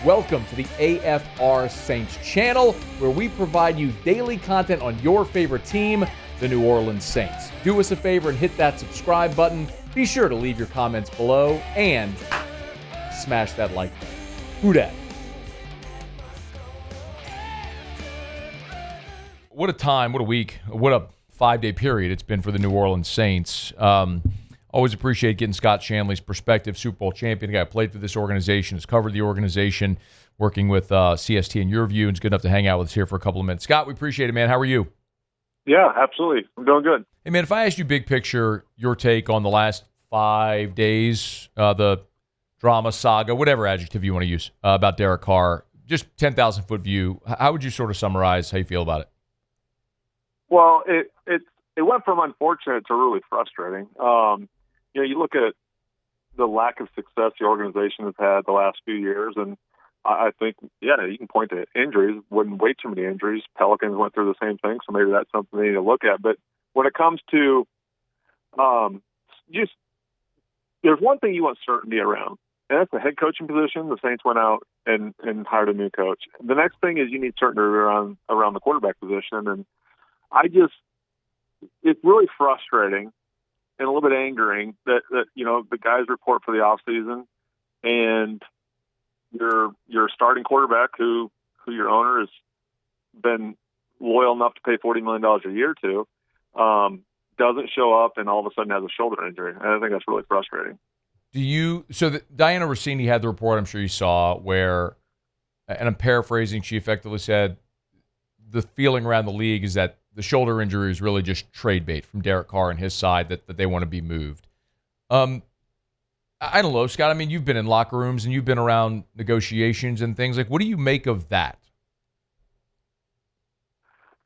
Welcome to the AFR Saints channel, where we provide you daily content on your favorite team, the New Orleans Saints. Do us a favor and hit that subscribe button. Be sure to leave your comments below and smash that like button. Who dat? What a time, what a week, what a 5-day period it's been for the New Orleans Saints. Always appreciate getting Scott Shanle's perspective. Super Bowl champion, a guy who played for this organization, has covered the organization, working with CST and Your View, and is good enough to hang out with us here for a couple of minutes. Scott, we appreciate it, man. How are you? Yeah, absolutely. I'm doing good. Hey, man, if I asked you big picture, your take on the last 5 days, the drama, saga, whatever adjective you want to use, about Derek Carr, just 10,000-foot view, how would you sort of summarize how you feel about it? Well, it went from unfortunate to really frustrating. You look at the lack of success the organization has had the last few years, and I think, you can point to injuries. Wouldn't wait too many injuries. Pelicans went through the same thing, so maybe that's something they need to look at. But when it comes to there's one thing you want certainty around, and that's the head coaching position. The Saints went out and hired a new coach. The next thing is you need certainty around the quarterback position, and it's really frustrating and a little bit angering that the guys report for the off season, and your starting quarterback who your owner has been loyal enough to pay $40 million a year to doesn't show up and all of a sudden has a shoulder injury. And I think that's really frustrating. Diana Rossini had the report, I'm sure you saw, where, and I'm paraphrasing, she effectively said the feeling around the league is that the shoulder injury is really just trade bait from Derek Carr and his side, that they want to be moved. I don't know, Scott. I mean, you've been in locker rooms and you've been around negotiations and things. Like, what do you make of that?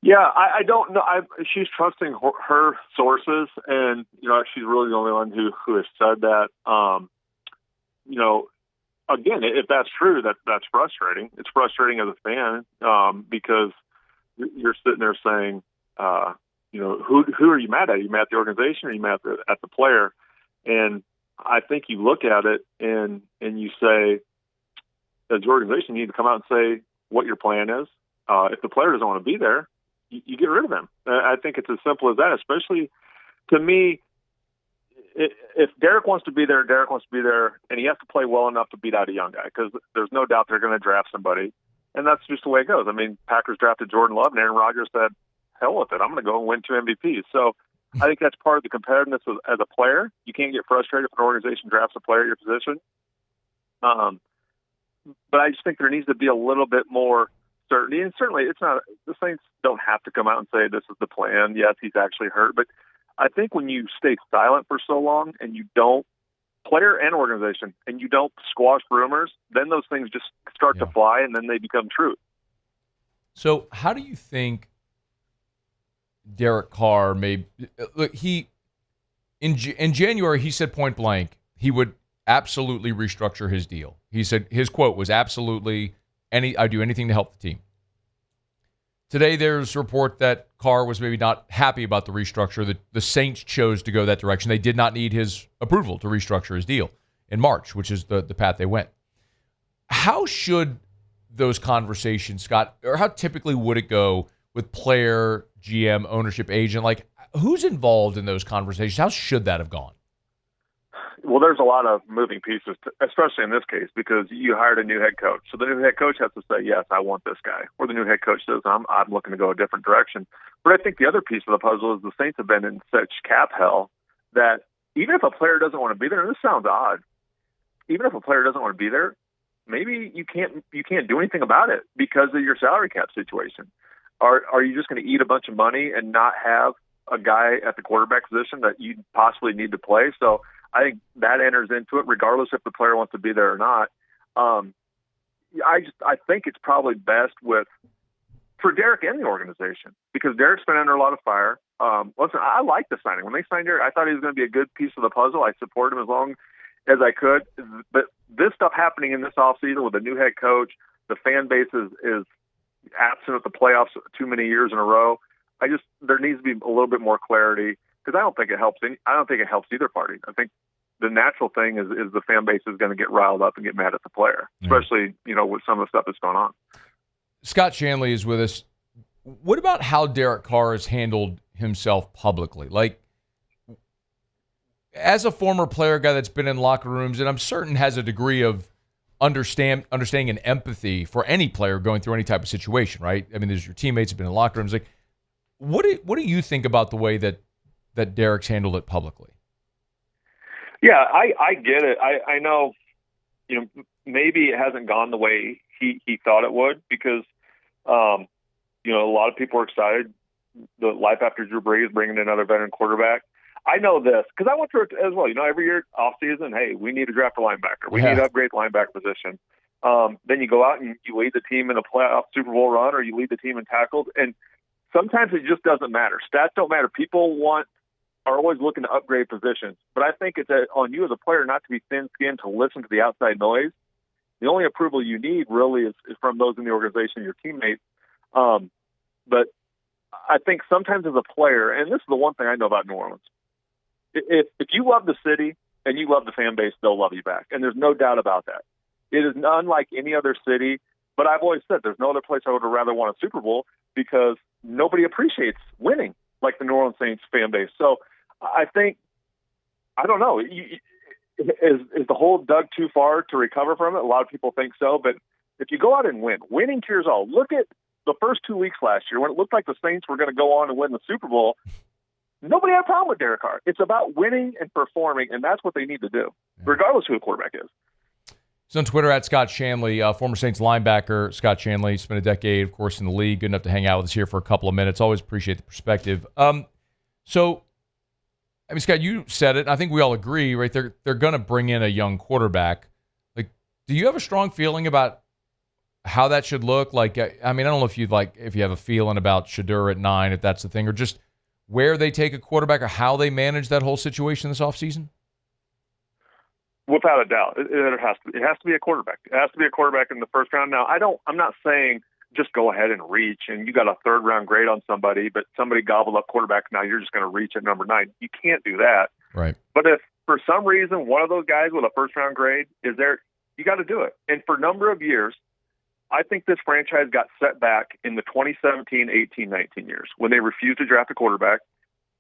Yeah, I don't know. She's trusting her sources, and she's really the only one who has said that. Again, if that's true, that's frustrating. It's frustrating as a fan because you're sitting there saying, who are you mad at? Are you mad at the organization, or are you mad at the player? And I think you look at it and you say, as the organization, you need to come out and say what your plan is. If the player doesn't want to be there, you get rid of him. I think it's as simple as that, especially to me. If Derek wants to be there, Derek wants to be there, and he has to play well enough to beat out a young guy, because there's no doubt they're going to draft somebody. And that's just the way it goes. I mean, Packers drafted Jordan Love, and Aaron Rodgers said, hell with it, I'm going to go and win 2 MVPs. So I think that's part of the competitiveness as a player. You can't get frustrated if an organization drafts a player at your position. But I just think there needs to be a little bit more certainty. And certainly it's not, the Saints don't have to come out and say this is the plan. Yes, he's actually hurt. But I think when you stay silent for so long and you don't, player and organization, and you don't squash rumors, then those things just start to fly, and then they become truth. So how do you think Derek Carr may look? In January, he said point blank he would absolutely restructure his deal. He said his quote was absolutely I do anything to help the team. Today, there's a report that Carr was maybe not happy about the restructure, that the Saints chose to go that direction. They did not need his approval to restructure his deal in March, which is the path they went. How should those conversations, Scott, or how typically would it go with player, GM, ownership, agent? Like, who's involved in those conversations? How should that have gone? Well, there's a lot of moving pieces, especially in this case, because you hired a new head coach. So the new head coach has to say, yes, I want this guy. Or the new head coach says, I'm looking to go a different direction. But I think the other piece of the puzzle is the Saints have been in such cap hell that even if a player doesn't want to be there, and this sounds odd, even if a player doesn't want to be there, maybe you can't do anything about it because of your salary cap situation. Are you just going to eat a bunch of money and not have a guy at the quarterback position that you possibly need to play? So I think that enters into it, regardless if the player wants to be there or not. I think it's probably best for Derek and the organization, because Derek's been under a lot of fire. Listen, I like the signing. When they signed Derek, I thought he was going to be a good piece of the puzzle. I supported him as long as I could. But this stuff happening in this offseason with a new head coach, the fan base is absent at the playoffs too many years in a row. There needs to be a little bit more clarity, because I don't think it helps. I don't think it helps either party. I think the natural thing is the fan base is going to get riled up and get mad at the player, especially, with some of the stuff that's going on. Scott Shanle is with us. What about how Derek Carr has handled himself publicly? Like, as a former player, guy that's been in locker rooms, and I'm certain has a degree of understanding and empathy for any player going through any type of situation, right? I mean, there's your teammates have been in locker rooms. Like, what do you think about the way that Derek's handled it publicly? Yeah, I get it. I know, maybe it hasn't gone the way he thought it would because, a lot of people are excited. The life after Drew Brees, bringing in another veteran quarterback. I know this because I went through it as well. Every year off season, hey, we need to draft a linebacker. We need to upgrade the linebacker position. Then you go out and you lead the team in a playoff Super Bowl run, or you lead the team in tackles. And sometimes it just doesn't matter. Stats don't matter. People are always looking to upgrade positions. But I think it's on you as a player not to be thin-skinned, to listen to the outside noise. The only approval you need really is from those in the organization, your teammates. But I think sometimes as a player, and this is the one thing I know about New Orleans, if you love the city and you love the fan base, they'll love you back. And there's no doubt about that. It is unlike any other city. But I've always said there's no other place I would have rather won a Super Bowl because nobody appreciates winning like the New Orleans Saints fan base. So I think, I don't know, is the hole dug too far to recover from it? A lot of people think so. But if you go out and win, winning cures all. Look at the first 2 weeks last year when it looked like the Saints were going to go on and win the Super Bowl. Nobody had a problem with Derek Carr. It's about winning and performing, and that's what they need to do, regardless who the quarterback is. He's on Twitter at Scott Shanle, former Saints linebacker. Scott Shanle spent a decade, of course, in the league. Good enough to hang out with us here for a couple of minutes. Always appreciate the perspective. So, I mean, Scott, you said it. I think we all agree, right? They're going to bring in a young quarterback. Like, do you have a strong feeling about how that should look? Like, I mean, I don't know if you have a feeling about Shedeur at 9, if that's the thing, or just where they take a quarterback or how they manage that whole situation this offseason? Without a doubt, it has to be a quarterback. It has to be a quarterback in the first round. Now, I'm not saying just go ahead and reach and you got a third round grade on somebody, but somebody gobbled up quarterback. Now you're just going to reach at number 9. You can't do that. Right. But if for some reason one of those guys with a first round grade is there, you got to do it. And for a number of years, I think this franchise got set back in the 2017, 18, 19 years when they refused to draft a quarterback.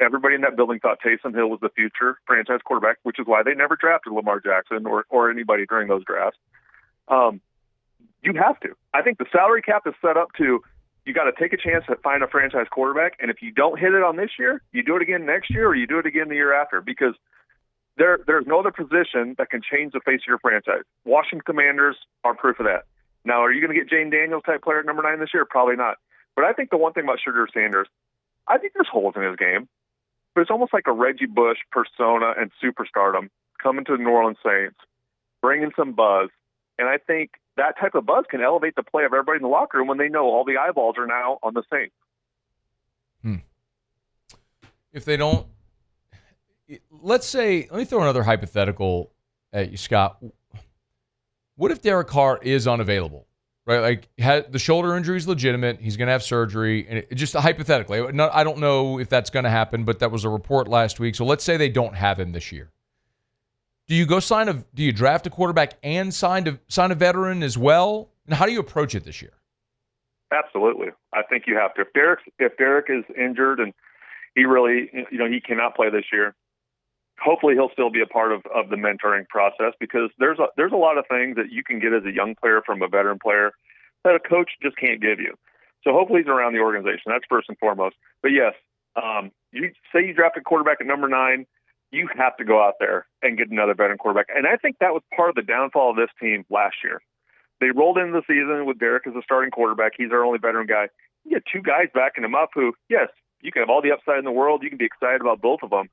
Everybody in that building thought Taysom Hill was the future franchise quarterback, which is why they never drafted Lamar Jackson or anybody during those drafts. You have to. I think the salary cap is set up to, you got to take a chance to find a franchise quarterback. And if you don't hit it on this year, you do it again next year or you do it again the year after, because there's no other position that can change the face of your franchise. Washington Commanders are proof of that. Now, are you going to get Jane Daniels type player at number 9 this year? Probably not. But I think the one thing about Shedeur Sanders, I think there's holes in his game, but it's almost like a Reggie Bush persona and superstardom coming to the New Orleans Saints, bringing some buzz. And I think that type of buzz can elevate the play of everybody in the locker room when they know all the eyeballs are now on the Saints. If they don't, let me throw another hypothetical at you, Scott. What if Derek Carr is unavailable, right? Like, the shoulder injury is legitimate. He's going to have surgery. And just hypothetically, I don't know if that's going to happen, but that was a report last week. So let's say they don't have him this year. Do you do you draft a quarterback and sign a veteran as well? And how do you approach it this year? Absolutely. I think you have to. If Derek is injured and he really, he cannot play this year, hopefully he'll still be a part of the mentoring process, because there's a lot of things that you can get as a young player from a veteran player that a coach just can't give you. So hopefully he's around the organization. That's first and foremost. But yes, you say you draft a quarterback at number 9, you have to go out there and get another veteran quarterback. And I think that was part of the downfall of this team last year. They rolled into the season with Derek as a starting quarterback. He's our only veteran guy. You get 2 guys backing him up who, yes, you can have all the upside in the world. You can be excited about both of them.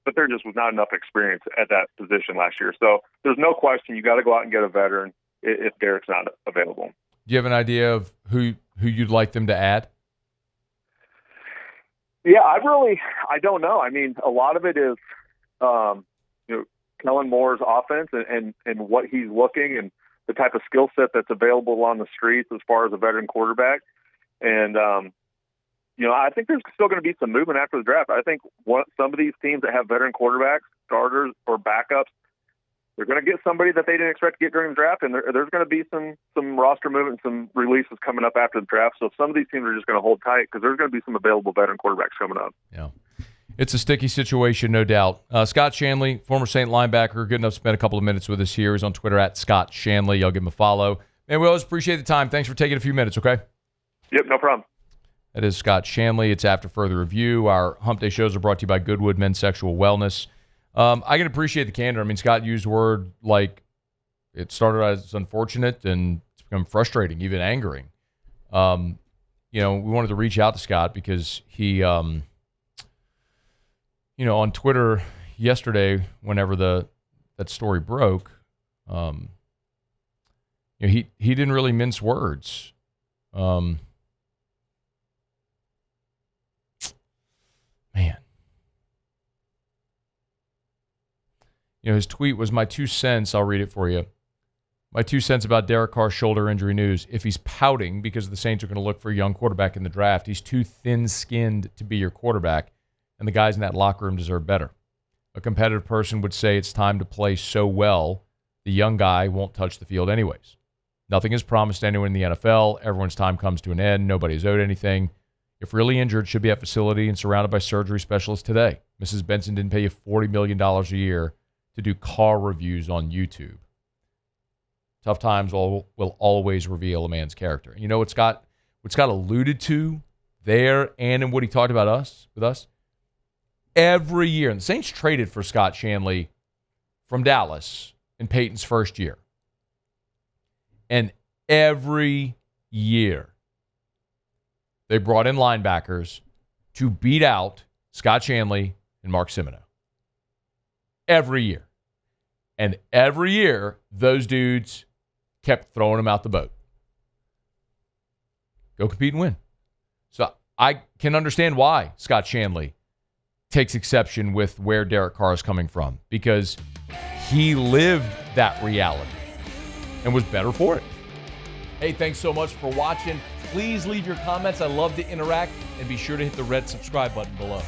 But there just was not enough experience at that position last year. So there's no question you got to go out and get a veteran if Derek's not available. Do you have an idea of who you'd like them to add? Yeah, I don't know. I mean, a lot of it is, Kellen Moore's offense and what he's looking and the type of skill set that's available on the streets as far as a veteran quarterback. And, I think there's still going to be some movement after the draft. I think some of these teams that have veteran quarterbacks, starters or backups, they're going to get somebody that they didn't expect to get during the draft, and there's going to be some roster movement, some releases coming up after the draft. So some of these teams are just going to hold tight because there's going to be some available veteran quarterbacks coming up. Yeah. It's a sticky situation, no doubt. Scott Shanle, former Saint linebacker, good enough to spend a couple of minutes with us here. He's on Twitter at Scott Shanle. Y'all give him a follow. And we always appreciate the time. Thanks for taking a few minutes, okay? Yep, no problem. That is Scott Shanle. It's After Further Review. Our Hump Day shows are brought to you by Goodwood Men's Sexual Wellness. I can appreciate the candor. I mean, Scott used a word like it started as unfortunate and it's become frustrating, even angering. We wanted to reach out to Scott because he, on Twitter yesterday, whenever that story broke, he didn't really mince words. Man. His tweet was my 2 cents. I'll read it for you. My 2 cents about Derek Carr's shoulder injury news. If he's pouting because the Saints are going to look for a young quarterback in the draft, he's too thin-skinned to be your quarterback, and the guys in that locker room deserve better. A competitive person would say it's time to play so well, the young guy won't touch the field anyways. Nothing is promised to anyone in the NFL. Everyone's time comes to an end. Nobody's owed anything. If really injured, should be at facility and surrounded by surgery specialists today. Mrs. Benson didn't pay you $40 million a year to do car reviews on YouTube. Tough times will always reveal a man's character. You know what Scott alluded to there and in what he talked about with us? Every year, and the Saints traded for Scott Shanle from Dallas in Peyton's first year. And every year, they brought in linebackers to beat out Scott Shanle and Mark Simoneau. Every year. And every year, those dudes kept throwing him out the boat. Go compete and win. So I can understand why Scott Shanle takes exception with where Derek Carr is coming from, because he lived that reality and was better for it. Hey, thanks so much for watching. Please leave your comments. I love to interact, and be sure to hit the red subscribe button below.